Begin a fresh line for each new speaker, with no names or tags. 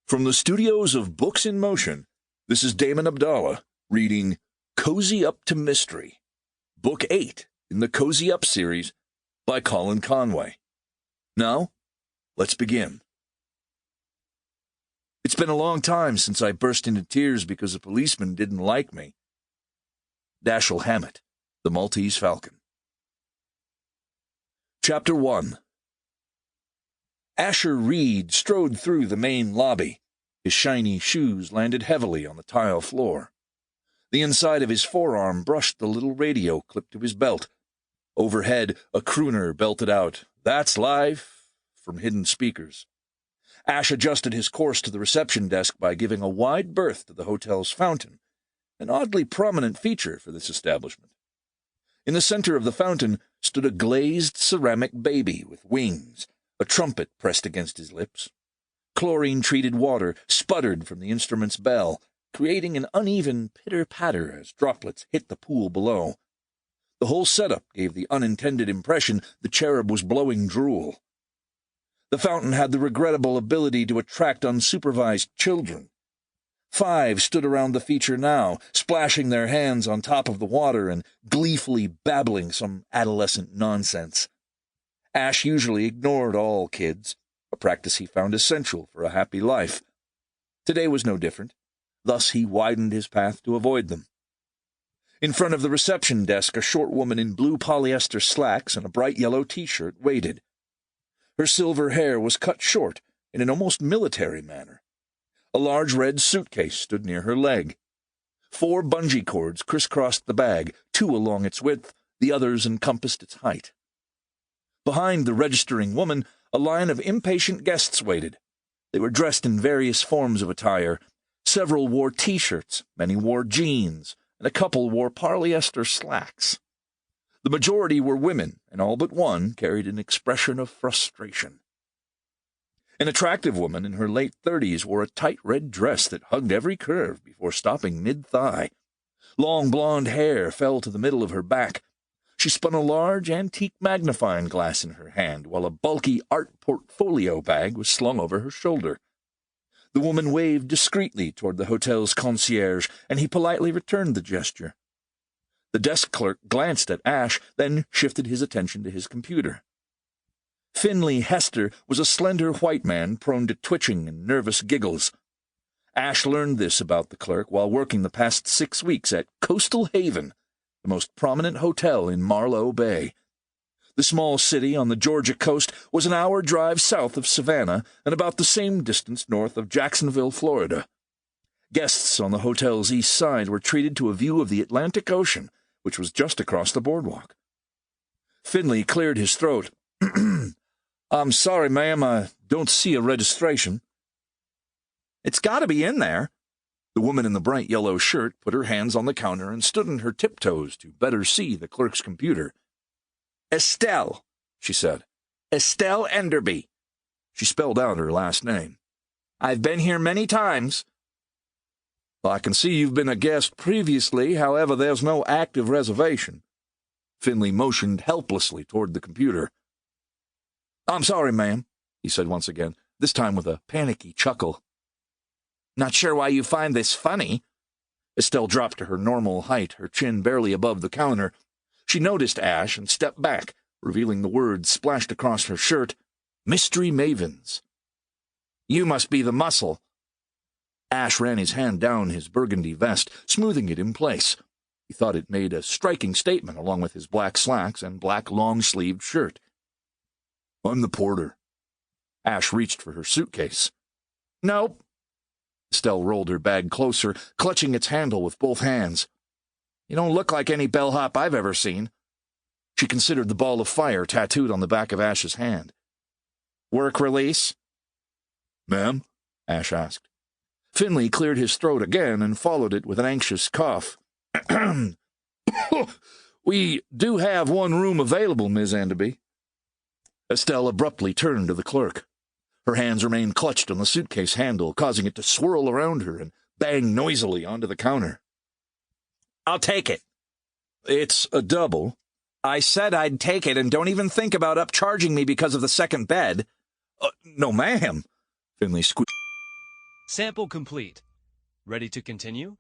From the studios of Books in Motion, this is Damon Abdallah reading Cozy Up to Mystery, Book 8 in the Cozy Up series by Colin Conway. Now, let's begin. It's been a long time since I burst into tears because a policeman didn't like me. Dashiell Hammett, The Maltese Falcon. Chapter 1. Asher Reed strode through the main lobby. His shiny shoes landed heavily on the tile floor. The inside of his forearm brushed the little radio clipped to his belt. Overhead, a crooner belted out, "That's life," from hidden speakers. Ash adjusted his course to the reception desk by giving a wide berth to the hotel's fountain, an oddly prominent feature for this establishment. In the center of the fountain stood a glazed ceramic baby with wings, a trumpet pressed against his lips. Chlorine-treated water sputtered from the instrument's bell, creating an uneven pitter-patter as droplets hit the pool below. The whole setup gave the unintended impression the cherub was blowing drool. The fountain had the regrettable ability to attract unsupervised children. 5 stood around the feature now, splashing their hands on top of the water and gleefully babbling some adolescent nonsense. Ash usually ignored all kids, a practice he found essential for a happy life. Today was no different. Thus he widened his path to avoid them. In front of the reception desk, a short woman in blue polyester slacks and a bright yellow T-shirt waited. Her silver hair was cut short in an almost military manner. A large red suitcase stood near her leg. 4 bungee cords crisscrossed the bag, 2 along its width, the others encompassed its height. Behind the registering woman, a line of impatient guests waited. They were dressed in various forms of attire. Several wore T-shirts, many wore jeans, and a couple wore polyester slacks. The majority were women, and all but one carried an expression of frustration. An attractive woman in her late 30s wore a tight red dress that hugged every curve before stopping mid-thigh. Long blonde hair fell to the middle of her back. She spun a large antique magnifying glass in her hand, while a bulky art portfolio bag was slung over her shoulder. The woman waved discreetly toward the hotel's concierge, and he politely returned the gesture. The desk clerk glanced at Ash, then shifted his attention to his computer. Finley Hester was a slender white man prone to twitching and nervous giggles. Ash learned this about the clerk while working the past 6 weeks at Coastal Haven, the most prominent hotel in Marlowe Bay. The small city on the Georgia coast was an hour drive south of Savannah and about the same distance north of Jacksonville, Florida. Guests on the hotel's east side were treated to a view of the Atlantic Ocean, which was just across the boardwalk. Finley cleared his throat. "I'm sorry, ma'am, I don't see a registration." "It's got to be in there." The woman in the bright yellow shirt put her hands on the counter and stood on her tiptoes to better see the clerk's computer. "Estelle," she said. "Estelle Enderby." She spelled out her last name. "I've been here many times." "Well, I can see you've been a guest previously, however, there's no active reservation." Finley motioned helplessly toward the computer. "I'm sorry, ma'am," he said once again, this time with a panicky chuckle. "Not sure why you find this funny." Estelle dropped to her normal height, her chin barely above the counter. She noticed Ash and stepped back, revealing the words splashed across her shirt, "Mystery Mavens." "You must be the muscle." Ash ran his hand down his burgundy vest, smoothing it in place. He thought it made a striking statement along with his black slacks and black long-sleeved shirt. "I'm the porter." Ash reached for her suitcase. "Nope." Estelle rolled her bag closer, clutching its handle with both hands. "You don't look like any bellhop I've ever seen." She considered the ball of fire tattooed on the back of Ash's hand. "Work release?" "Ma'am?" Ash asked. Finley cleared his throat again and followed it with an anxious cough. "We do have one room available, Miss Enderby." Estelle abruptly turned to the clerk. Her hands remained clutched on the suitcase handle, causing it to swirl around her and bang noisily onto the counter. "I'll take it." "It's a double." "I said I'd take it, and don't even think about upcharging me because of the second bed." No, ma'am," Finley squeaked.
Sample complete. Ready to continue?